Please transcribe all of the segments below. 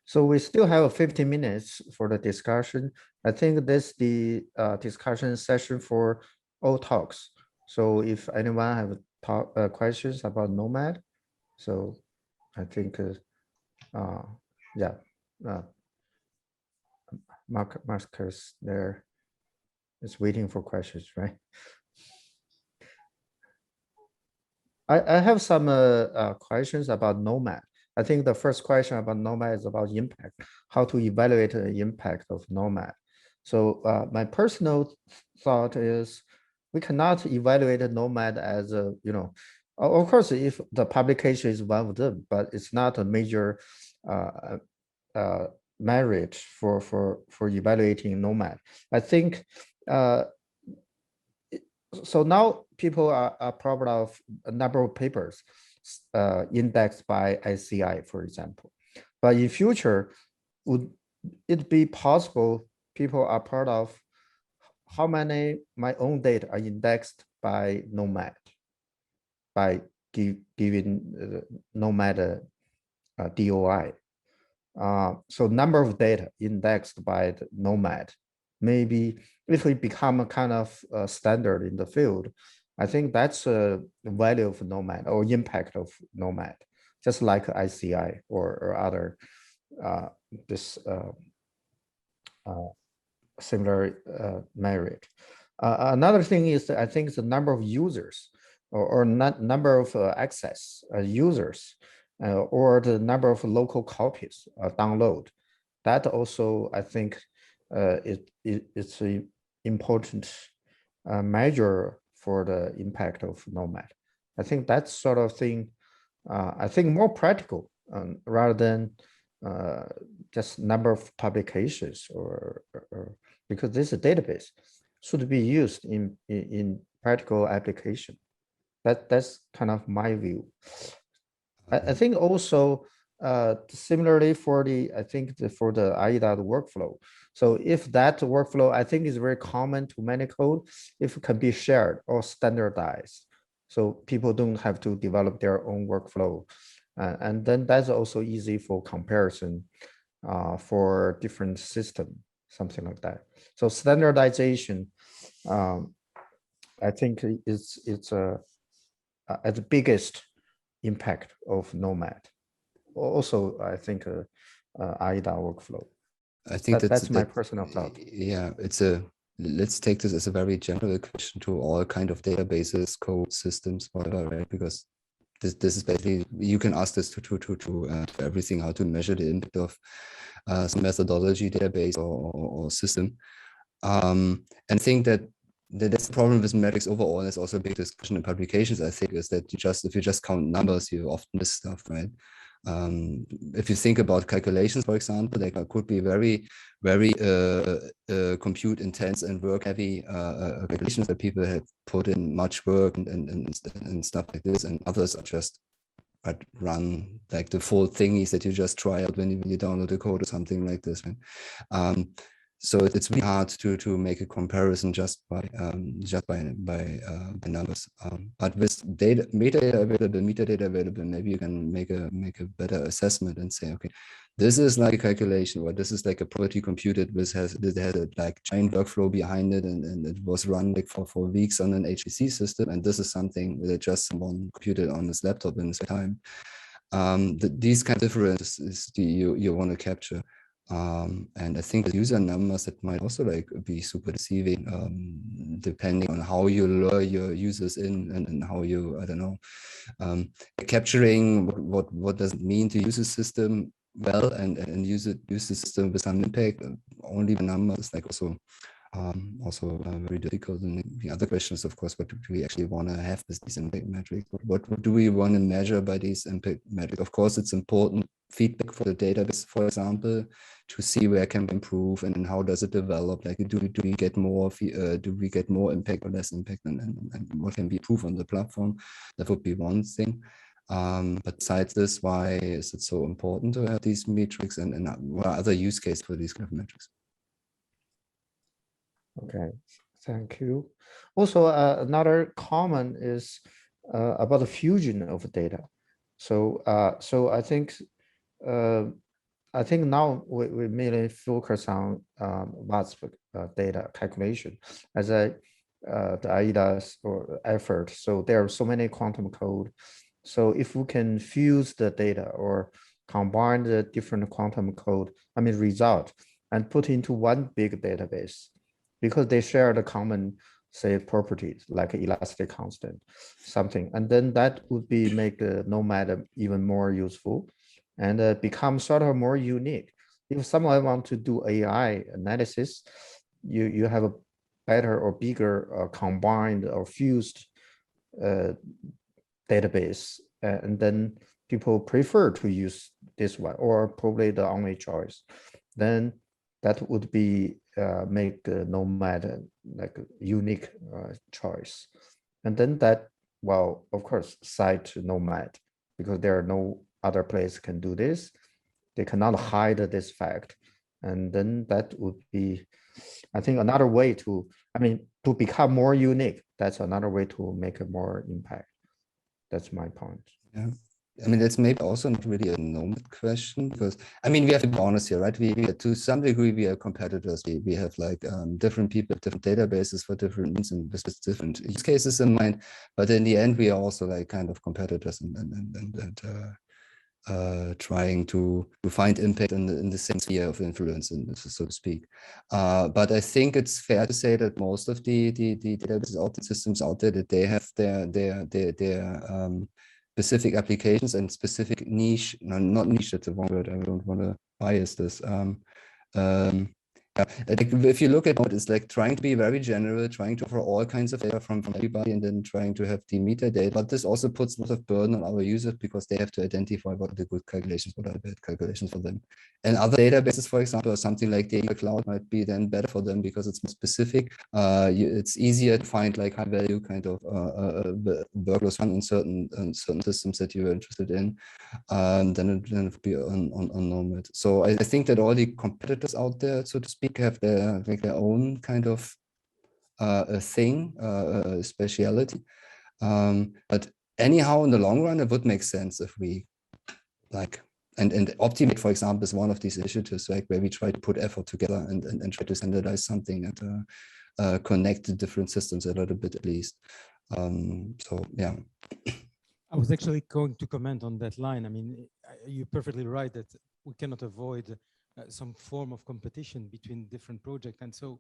So we still have 15 minutes for the discussion. I think this is the discussion session for all talks. So if anyone have questions about Nomad, so I think, yeah, Marcus there is waiting for questions, right? I have some questions about Nomad. I think the first question about Nomad is about impact, how to evaluate the impact of Nomad. So my personal thought is we cannot evaluate a Nomad as a, of course, if the publication is one of them, but it's not a major merit for evaluating Nomad. I think so now people are proud of a number of papers indexed by ICI, for example. But in future, would it be possible people are proud of how many my own data are indexed by Nomad, by giving Nomad DOI? So number of data indexed by the Nomad, maybe if we become a kind of standard in the field, I think that's a value of Nomad or impact of Nomad, just like ICI or other this similar merit. Another thing is that I think the number of users or number of access users or the number of local copies download. That also, I think, it's an important measure for the impact of Nomad. I think that sort of thing, I think more practical rather than just number of publications or because this is a database should be used in practical application. That's kind of my view. I think also similarly for the for the AIDA workflow. So if that workflow I think is very common to many code, if it can be shared or standardized, so people don't have to develop their own workflow, and then that's also easy for comparison for different system, something like that. So standardization, I think it's at the biggest impact of Nomad. Also, I think AIDA workflow. I think that's my personal thought. Yeah, let's take this as a very general question to all kind of databases, code systems, whatever, right? Because this is basically, you can ask this to everything, how to measure the impact of some methodology database or system. And I think that's the problem with metrics overall. There's also a big discussion in publications, I think, is that if you just count numbers, you often miss stuff, right? If you think about calculations, for example, they could be very, very compute intense and work heavy calculations that people have put in much work and stuff like this, and others are just run like the full thingies that you just try out when you download the code or something like this, right? So it's really hard to make a comparison just by numbers. But with metadata available, maybe you can make a better assessment and say, okay, this is like a calculation, or this is like a property computed this has a like giant workflow behind it, and it was run like for weeks on an HPC system, and this is something that just someone computed on his laptop in his time. These kind of differences you want to capture. And I think the user numbers that might also like be super deceiving, depending on how you lure your users in and how you, I don't know, capturing what does it mean to use a system well and use the system with some impact. Only the numbers is like also very difficult. And the other question is, of course, what do we actually want to have with these impact metrics? What do we want to measure by these impact metrics? Of course, it's important feedback for the database, for example, to see where can we improve and how does it develop. Like, do we get more impact or less impact, and what can be improved on the platform? That would be one thing. But besides this, why is it so important to have these metrics, and what are other use cases for these kind of metrics? Okay, thank you. Also, another common is about the fusion of data. So, so I think I think now we mainly focus on VASP data calculation as the AIDA's or effort. So there are so many quantum code. So if we can fuse the data or combine the different quantum code, I mean result, and put into one big database, because they share the common, say, properties like elastic constant, something, and then that would be make NOMAD even more useful and become sort of more unique. If someone want to do AI analysis, you have a better or bigger combined or fused database, and then people prefer to use this one or probably the only choice. Then that would be make NOMAD like a unique choice, and then that, well, of course, cite NOMAD because there are no other place can do this. They cannot hide this fact, and then that would be, I think, another way to, I mean, to become more unique. That's another way to make a more impact. That's my point. Yeah. I mean, that's maybe also not really a NOMAD question, because I mean, we have to be honest here, right? We to some degree, we are competitors. We have like different people, different databases for different needs and with different use cases in mind. But in the end, we are also like kind of competitors and trying to find impact in the same sphere of influence, so to speak. But I think it's fair to say that most of the databases systems out there, that they have their specific applications and specific niche. No, not niche, that's the wrong word. I don't want to bias this. Yeah, like if you look at it, it's like trying to be very general, trying to offer all kinds of data from everybody, and then trying to have the metadata. But this also puts a lot of burden on our users because they have to identify what are the good calculations, what are the bad calculations for them. And other databases, for example, or something like the cloud might be then better for them because it's more specific. It's easier to find like high value kind of workloads run on certain systems that you're interested in, then it would be on NOMAD. So I think that all the competitors out there, so to speak, have their own kind of a thing, speciality. But anyhow, in the long run, it would make sense if we like, and Optimate, for example, is one of these initiatives, like where we try to put effort together and try to standardize something and connect the different systems a little bit at least. So yeah. I was actually going to comment on that line. I mean, you're perfectly right that we cannot avoid some form of competition between different projects. And so,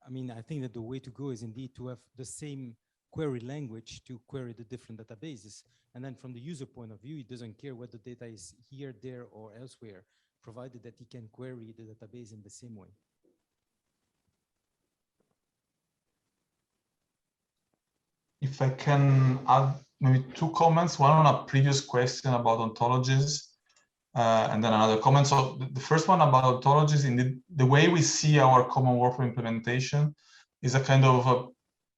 I mean, I think that the way to go is indeed to have the same query language to query the different databases. And then from the user point of view, he doesn't care whether the data is here, there, or elsewhere, provided that he can query the database in the same way. If I can add maybe two comments, one on a previous question about ontologies, and then another comment. So the first one about ontologies, indeed, the way we see our common workflow implementation is a kind of a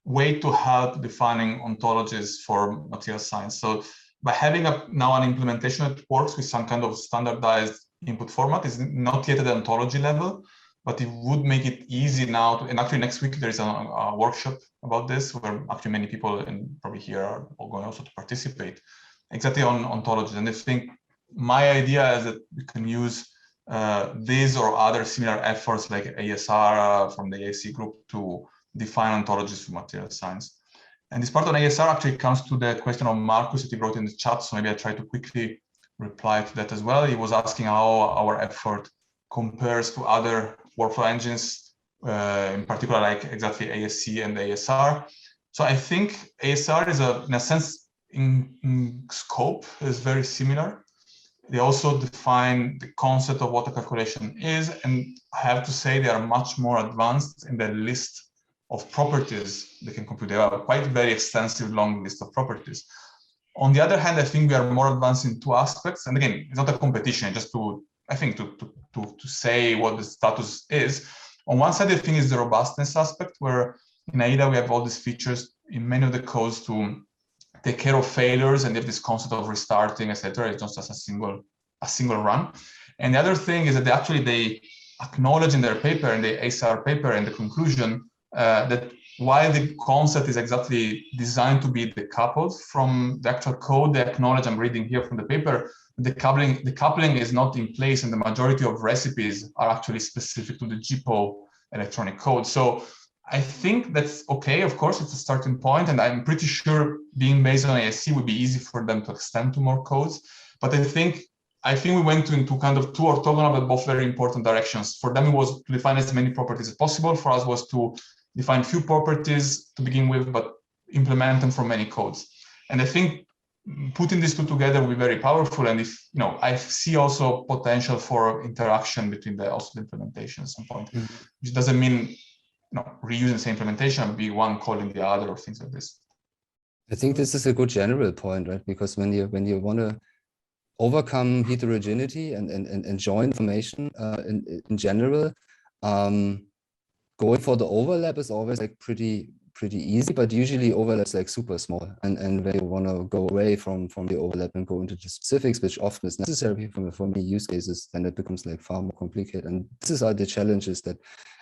way to help defining ontologies for material science. So by having now an implementation that works with some kind of standardized input format, is not yet at the ontology level, but it would make it easy now to, and actually next week there is a workshop about this where actually many people and probably here are going also to participate exactly on ontologies. And I think my idea is that we can use these or other similar efforts like ASR from the ASC group to define ontologies for material science. And this part on ASR actually comes to the question of Marcus that he wrote in the chat. So maybe I try to quickly reply to that as well. He was asking how our effort compares to other workflow engines, in particular, like exactly ASC and ASR. So I think ASR is in a sense, in scope, is very similar. They also define the concept of what a calculation is, and I have to say they are much more advanced in the list of properties they can compute. They have a quite very extensive, long list of properties. On the other hand, I think we are more advanced in two aspects. And again, it's not a competition, just to, I think, to say what the status is. On one side, I think is the robustness aspect, where in AIDA we have all these features in many of the codes to take care of failures, and they have this concept of restarting, etc. It's not just a single run. And the other thing is that they acknowledge in their paper, in the ASR paper, and the conclusion, that while the concept is exactly designed to be decoupled from the actual code, the acknowledge I'm reading here from the paper, the coupling is not in place, and the majority of recipes are actually specific to the GPO electronic code. So I think that's okay. Of course, it's a starting point, and I'm pretty sure being based on ASC would be easy for them to extend to more codes. But I think we went into kind of two orthogonal but both very important directions. For them, it was to define as many properties as possible. For us, was to define few properties to begin with, but implement them from many codes. And I think putting these two together will be very powerful. And if I see also potential for interaction between the implementation at some point, which doesn't mean reusing the same implementation, be one calling the other or things like this. I think this is a good general point, right? Because when you want to overcome heterogeneity and join information in general, going for the overlap is always like pretty easy, but usually overlaps like super small. And when you want to go away from the overlap and go into the specifics, which often is necessary for many use cases, then it becomes like far more complicated. And these are the challenges that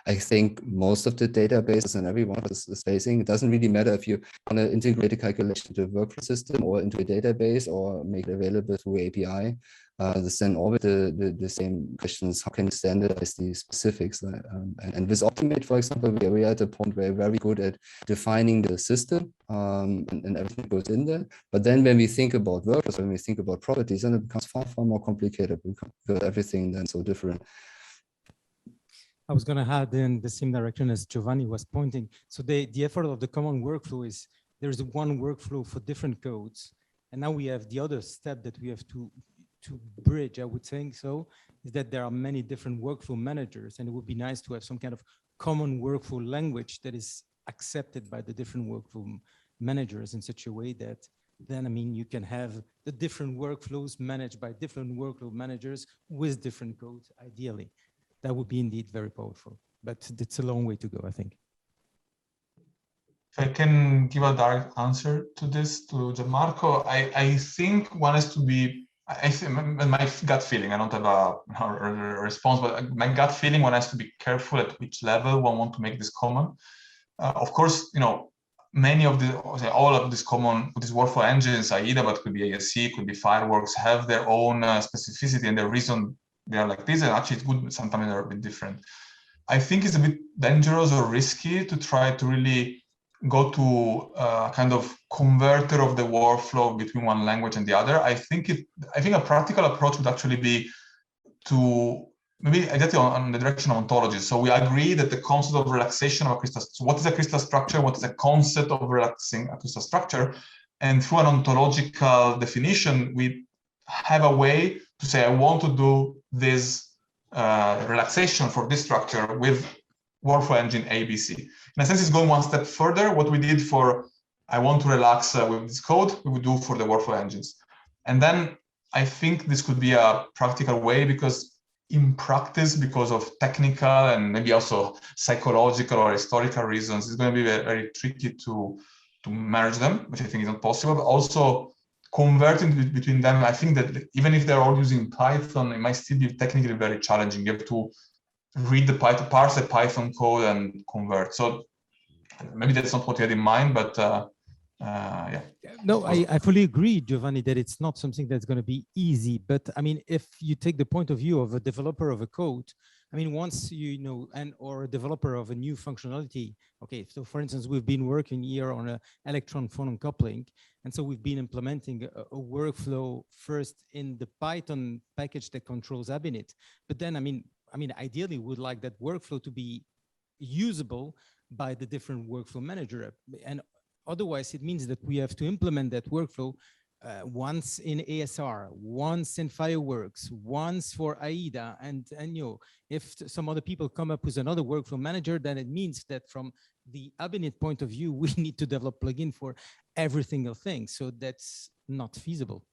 I think most of the databases and everyone is facing. It doesn't really matter if you want to integrate a calculation into a workflow system or into a database or make it available through API. There's then always the same questions. How can you standardize these specifics? And with Optimate, for example, we are at a point where we're very good at defining the system and everything goes in there. But then when we think about workflows, when we think about properties, then it becomes far more complicated because everything then so different. I was going to add in the same direction as Giovanni was pointing. So the effort of the common workflow is there's one workflow for different codes. And now we have the other step that we have to bridge, I would say so, is that there are many different workflow managers, and it would be nice to have some kind of common workflow language that is accepted by the different workflow managers in such a way that then, you can have the different workflows managed by different workflow managers with different codes, ideally. That would be indeed very powerful, but it's a long way to go, I think. If I can give a direct answer to this, to Gianmarco, I think one has to be, I think my gut feeling, I don't have a response, but my gut feeling, one has to be careful at which level one want to make this common. Of course, many of all of these workflow engines, AIDA, but could be ASC, could be Fireworks, have their own specificity and the reason they are like this, and actually it's good, sometimes they're a bit different. I think it's a bit dangerous or risky to try to really go to a kind of converter of the workflow between one language and the other. I think a practical approach would actually be to maybe get on the direction of ontologies. So we agree that the concept of relaxation of a crystal, so what is a crystal structure? What is a concept of relaxing a crystal structure? And through an ontological definition, we have a way to say, I want to do this relaxation for this structure with workflow engine ABC. In a sense, it's going one step further. What we did for, I want to relax with this code, we would do for the workflow engines. And then I think this could be a practical way, because in practice, because of technical and maybe also psychological or historical reasons, it's going to be very, very tricky to merge them, which I think is not possible. But also converting between them, I think that even if they're all using Python, it might still be technically very challenging. You have to read the Python, parse the Python code and convert. So maybe that's not what you had in mind, but yeah. No, I fully agree, Giovanni, that it's not something that's going to be easy. But if you take the point of view of a developer of a code, once or a developer of a new functionality, okay, so for instance, we've been working here on an electron phonon coupling. And so we've been implementing a workflow first in the Python package that controls Abinit. But then, ideally, we would like that workflow to be usable by the different workflow manager. And otherwise, it means that we have to implement that workflow once in ASR, once in Fireworks, once for AIDA. And if some other people come up with another workflow manager, then it means that from the Abinit point of view, we need to develop plugin for every single thing. So that's not feasible.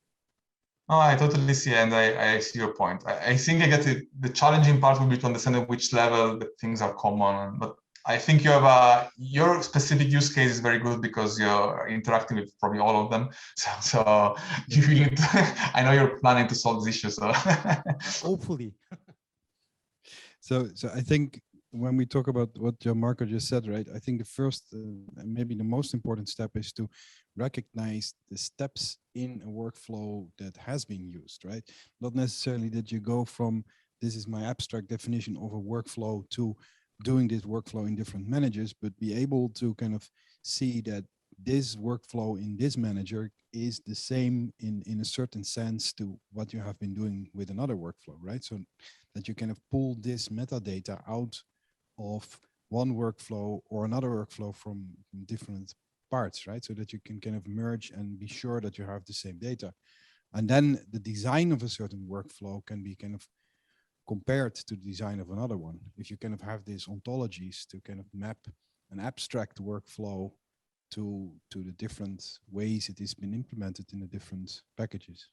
Oh, I totally see, and I see your point. I think I get it. The challenging part will be to understand at which level the things are common. But I think you have your specific use case is very good because you're interacting with probably all of them. So you really, I know you're planning to solve this issue. So hopefully. So I think when we talk about what Marco just said, right? I think the first and maybe the most important step is to recognize the steps in a workflow that has been used, right? Not necessarily that you go from this is my abstract definition of a workflow to doing this workflow in different managers, but be able to kind of see that this workflow in this manager is the same in a certain sense to what you have been doing with another workflow, right? So that you kind of pull this metadata out of one workflow or another workflow from different parts, right? So that you can kind of merge and be sure that you have the same data. And then the design of a certain workflow can be kind of compared to the design of another one. If you kind of have these ontologies to kind of map an abstract workflow to the different ways it has been implemented in the different packages.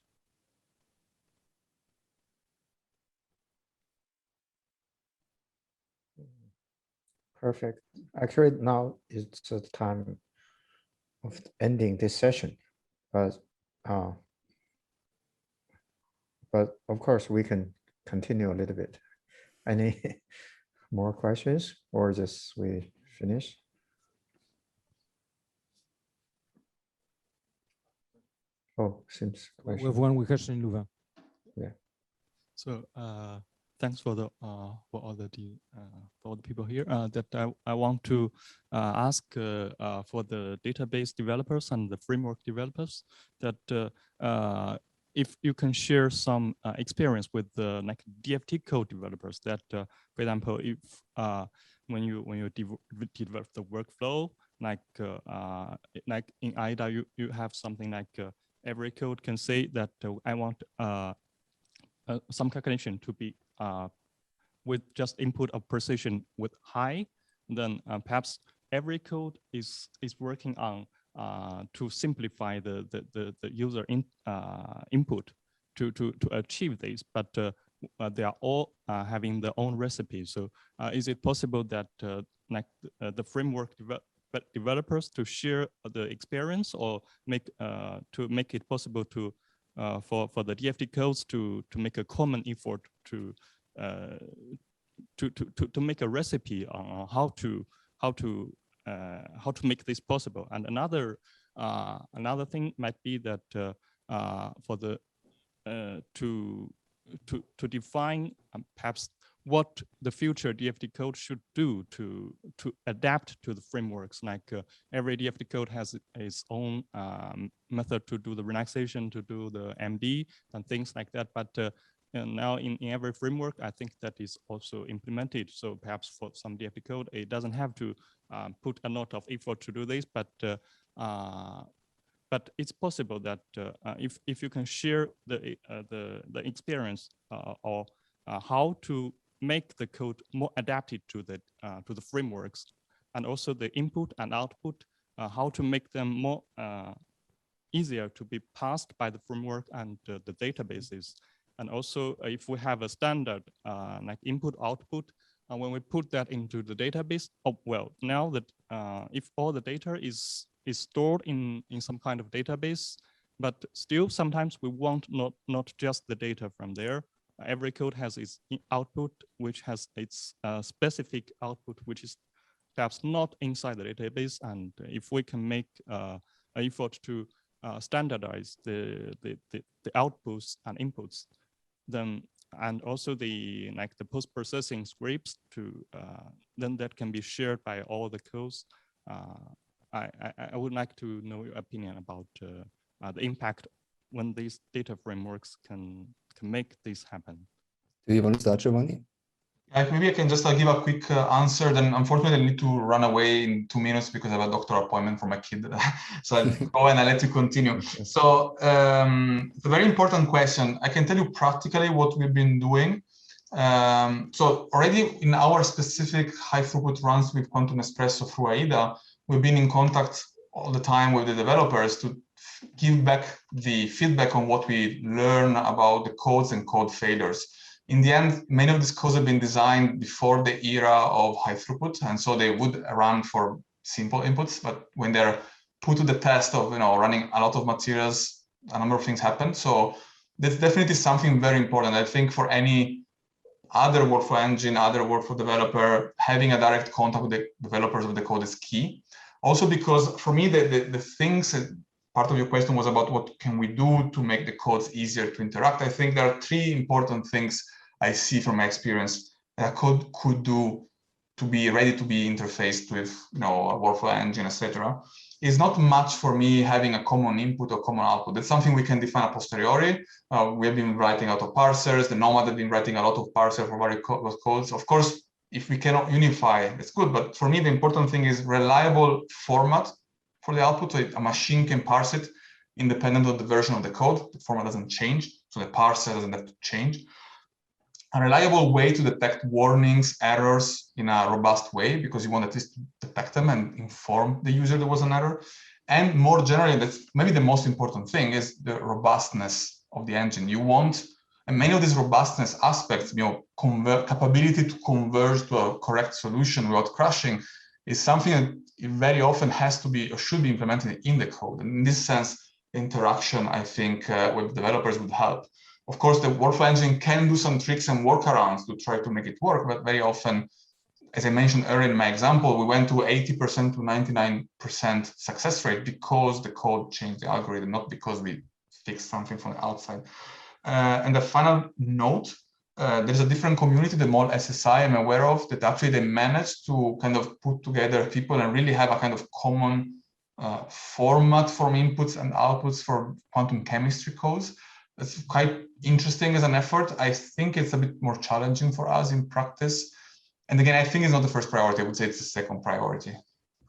Perfect. Actually, now it's the time of ending this session, but of course we can continue a little bit. Any more questions, or just we finish? Oh, seems We have one question in Louvain. Yeah. So thanks for the for all the people here. That I want to ask for the database developers and the framework developers that if you can share some experience with the like DFT code developers. That for example, if when you develop the workflow, like in IDA, you have something like every code can say that I want some calculation to be with just input of precision with high, then perhaps every code is working on to simplify the user input to achieve this, but they are all having their own recipes. So is it possible that like the framework developers to share the experience, or to make it possible to for the DFT codes to make a common effort to make a recipe on how to make this possible? And another thing might be that for the to define perhaps what the future DFT code should do to adapt to the frameworks. Like every DFT code has its own method to do the relaxation, to do the MD and things like that. But and now in every framework, I think that is also implemented. So perhaps for some DFT code, it doesn't have to put a lot of effort to do this, but it's possible that if you can share the experience or how to make the code more adapted to the frameworks, and also the input and output, how to make them more easier to be passed by the framework and the databases. And also if we have a standard like input output, when we put that into the database, now that if all the data is stored in some kind of database, but still sometimes we want not just the data from there. Every code has its output, which has its specific output, which is perhaps not inside the database. And if we can make an effort to standardize the outputs and inputs, then and also the post-processing scripts to then that can be shared by all the codes. I would like to know your opinion about the impact when these data frameworks can make this happen. Do you want to start, Giovanni? Maybe I can just give a quick answer. Then unfortunately I need to run away in 2 minutes because I have a doctor appointment for my kid. So I'll go and I'll let you continue. So it's a very important question. I can tell you practically what we've been doing. So already in our specific high throughput runs with Quantum Espresso through AIDA, we've been in contact all the time with the developers to give back the feedback on what we learn about the codes and code failures. In the end, many of these codes have been designed before the era of high throughput, and so they would run for simple inputs. But when they're put to the test of running a lot of materials, a number of things happen. So that's definitely something very important. I think for any other workflow engine, other workflow developer, having a direct contact with the developers of the code is key. Also because for me, the things, part of your question was about what can we do to make the codes easier to interact. I think there are three important things I see from my experience that code could do to be ready to be interfaced with, a workflow engine, etc. It's not much for me having a common input or common output. That's something we can define a posteriori. We have been writing a lot of parsers. The Nomad have been writing a lot of parsers for various codes. Of course, if we cannot unify, it's good. But for me, the important thing is reliable format for the output. So a machine can parse it independent of the version of the code. The format doesn't change, so the parser doesn't have to change. A reliable way to detect warnings, errors in a robust way, because you want at least to detect them and inform the user there was an error. And more generally, that's maybe the most important thing, is the robustness of the engine. You want, and many of these robustness aspects, capability to converge to a correct solution without crashing, is something that very often has to be or should be implemented in the code. And in this sense, interaction, I think, with developers would help. Of course, the workflow engine can do some tricks and workarounds to try to make it work, but very often, as I mentioned earlier in my example, we went to 80% to 99% success rate because the code changed the algorithm, not because we fixed something from the outside. And the final note, there's a different community, the MOL SSI I'm aware of, that actually they managed to kind of put together people and really have a kind of common format for inputs and outputs for quantum chemistry codes. It's quite interesting as an effort. I think it's a bit more challenging for us in practice. And again, I think it's not the first priority. I would say it's the second priority.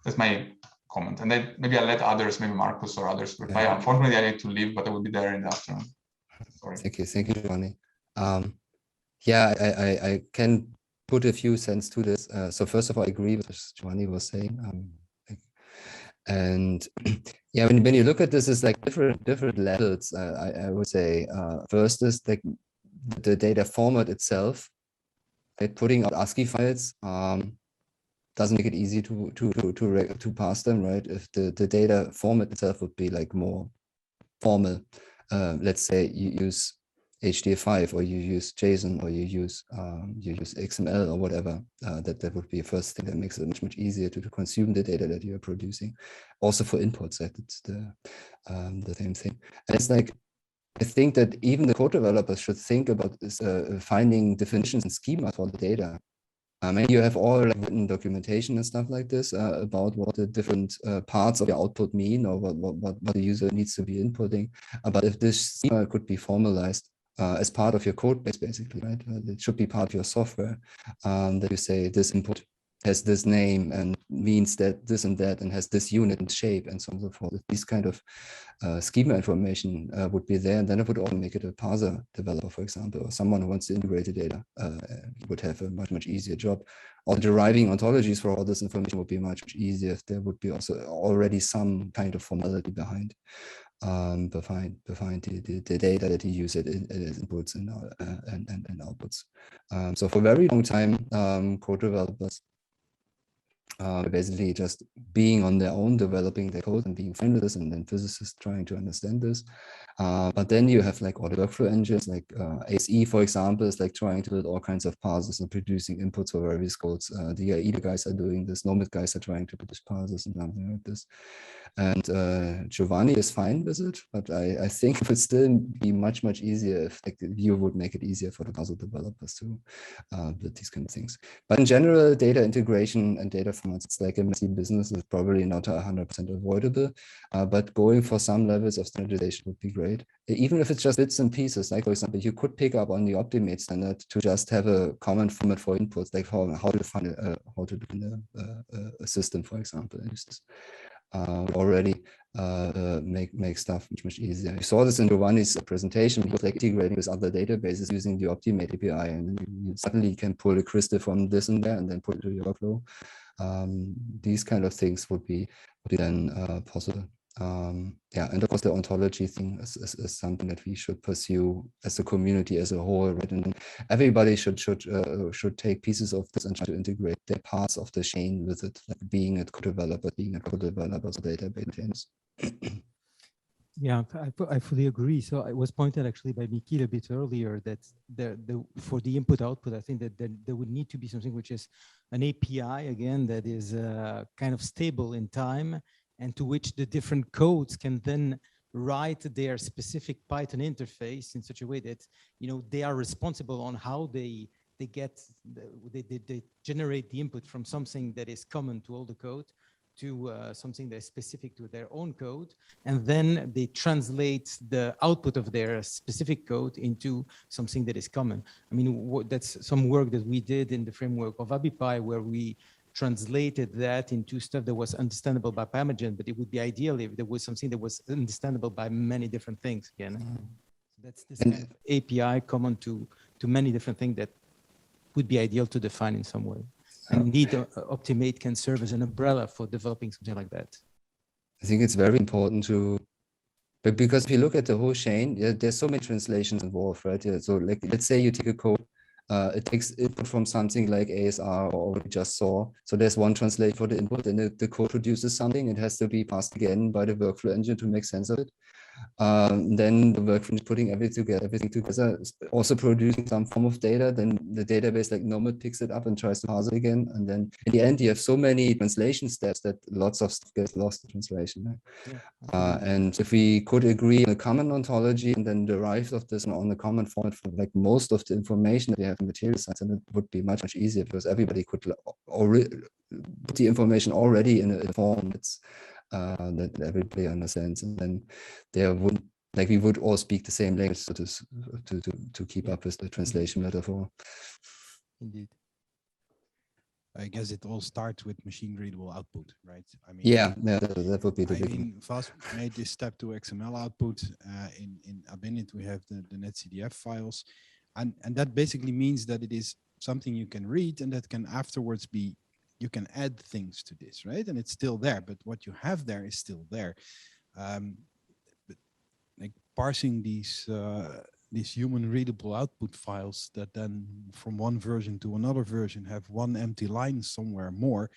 That's my comment. And then maybe I'll let others, maybe Marcus or others reply. Yeah. Unfortunately, I need to leave, but I will be there in the afternoon. Sorry. Thank you, Giovanni. Yeah, I can put a few cents to this. So first of all, I agree with what Giovanni was saying. And yeah, when you look at this, it's like different levels. I would say first is like the data format itself. Like putting out ASCII files doesn't make it easy to parse them, right? If the data format itself would be like more formal, let's say you use HDF5 or you use JSON or you use XML or whatever, that would be a first thing that makes it much easier to consume the data that you're producing. Also for inputs, it's the same thing. And it's like, I think that even the code developers should think about this, finding definitions and schemas for the data. And you have all written documentation and stuff like this about what the different parts of the output mean or what the user needs to be inputting. But if this schema could be formalized as part of your code base, basically, right? It should be part of your software that you say this input has this name and means that this and that and has this unit and shape and so on and so forth. These kind of schema information would be there, and then it would also make it a parser developer, for example, or someone who wants to integrate the data would have a much easier job. Or deriving ontologies for all this information would be much easier if there would be also already some kind of formality behind the data that you use it as inputs and outputs. So for a very long time, code developers basically just being on their own, developing their code and being fine with this, and then physicists trying to understand this. But then you have like all the workflow engines, like ASE, for example, is like trying to build all kinds of parsers and producing inputs for various codes. The AIDA guys are doing this, Nomad guys are trying to produce parsers and something like this. And Giovanni is fine with it, but I think it would still be much easier if like you would make it easier for the puzzle developers to build these kind of things. But in general, data integration and data formats, it's like a messy business. It's probably not 100% avoidable, but going for some levels of standardization would be great. Even if it's just bits and pieces, like for example, you could pick up on the Optimate standard to just have a common format for inputs, like how to define a system, for example. Already make stuff much easier. You saw this in Giovanni's presentation. He was like integrating with other databases using the Optimate API, and you suddenly can pull a crystal from this and there and then put it to your workflow. These kind of things would be then possible. Yeah, and of course the ontology thing is something that we should pursue as a community as a whole, right? And everybody should take pieces of this and try to integrate their parts of the chain with it, like being a co-developer, being a co-developer of database maintainers. Yeah, I fully agree. So it was pointed actually by Mikil a bit earlier that for the input output, I think that there would need to be something which is an API again that is kind of stable in time, and to which the different codes can then write their specific Python interface in such a way that they are responsible on how they generate the input from something that is common to all the code to something that is specific to their own code, and then they translate the output of their specific code into something that is common. I mean, that's some work that we did in the framework of ABIPy, where we translated that into stuff that was understandable by PyMagen, but it would be ideal if there was something that was understandable by many different things again. That's this kind of API common to many different things that would be ideal to define in some way. And indeed, Optimate can serve as an umbrella for developing something like that. I think it's very important but because if you look at the whole chain, there's so many translations involved, right? Yeah, so like, let's say you take a code, it takes input from something like ASR or what we just saw. So there's one translation for the input, and the code produces something. It has to be passed again by the workflow engine to make sense of it. Then the workflow is putting everything together, also producing some form of data. Then the database like Nomad picks it up and tries to parse it again. And then in the end, you have so many translation steps that lots of stuff gets lost in translation. Right? Yeah. And if we could agree on a common ontology and then derive of this on a common format for like most of the information that we have in material science, then it would be much, much easier because everybody could already put the information already in a form that's that everybody understands, and then there would we would all speak the same language, so to keep up with the translation metaphor. Indeed. I guess it all starts with machine readable output, right? I mean, yeah, that would be the big one. FAST made this step to XML output. In Abinit, we have the netcdf files, and that basically means that it is something you can read and that can afterwards be, you can add things to this, right? And it's still there, but what you have there is still there. But like parsing these human readable output files that then from one version to another version have one empty line somewhere more,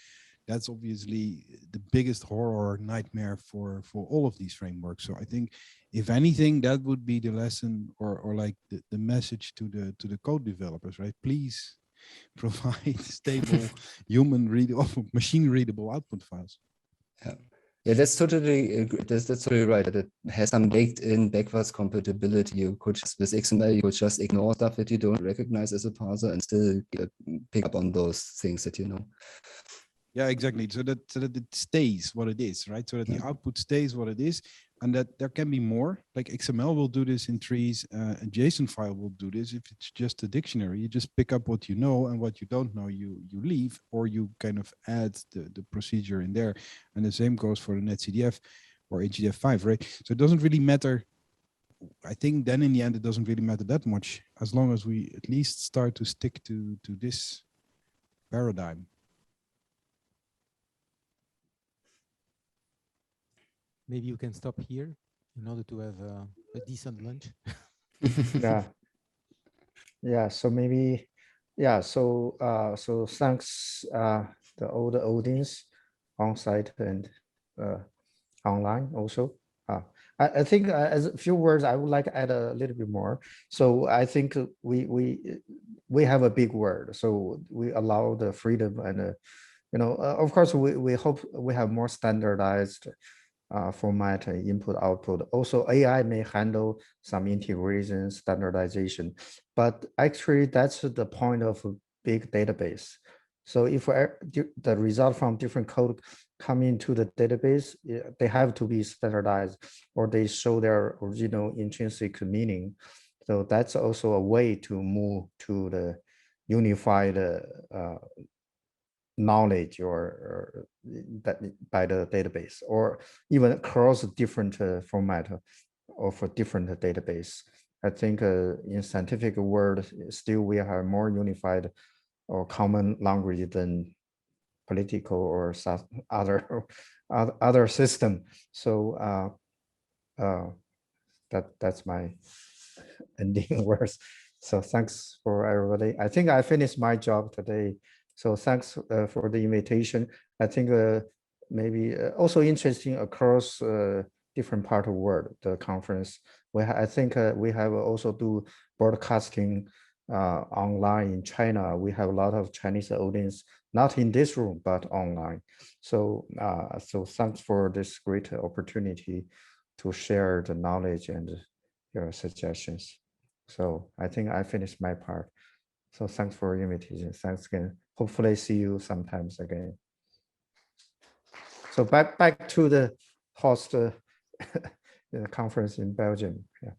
that's obviously the biggest horror nightmare for all of these frameworks. So I think if anything, that would be the lesson or like the message to the code developers, right? Please provide stable human readable, machine readable output files. Yeah, that's totally right. That it has some baked in backwards compatibility. You could just, with XML, you could just ignore stuff that you don't recognize as a parser and still pick up on those things that you know. Yeah, exactly. So that it stays what it is, right? So that the output stays what it is, and that there can be more. Like XML will do this in trees, a JSON file will do this. If it's just a dictionary, you just pick up what you know, and what you don't know, you leave, or you kind of add the procedure in there. And the same goes for the netcdf or HDF5, right? So it doesn't really matter. I think then in the end, it doesn't really matter that much, as long as we at least start to stick to this paradigm. Maybe you can stop here in order to have a decent lunch. Yeah. So maybe, so thanks all the audience on site and online also. I think as a few words, I would like to add a little bit more. So I think we have a big word, so we allow the freedom and of course we hope we have more standardized format input output. Also AI may handle some integration standardization, but actually that's the point of a big database. So if the result from different code come into the database, they have to be standardized or they show their original intrinsic meaning. So that's also a way to move to the unified knowledge or that by the database, or even across different format or for different database. I think in scientific world, still we have more unified or common language than political or other system. So that's my ending words. So thanks for everybody. I think I finished my job today. So thanks for the invitation. I think maybe also interesting across different part of the world, the conference. I think we have also do broadcasting online in China. We have a lot of Chinese audience, not in this room, but online. So, so thanks for this great opportunity to share the knowledge and your suggestions. So I think I finished my part. So thanks for your invitation. Thanks again. Hopefully see you sometimes again. So back to the host conference in Belgium. Yeah.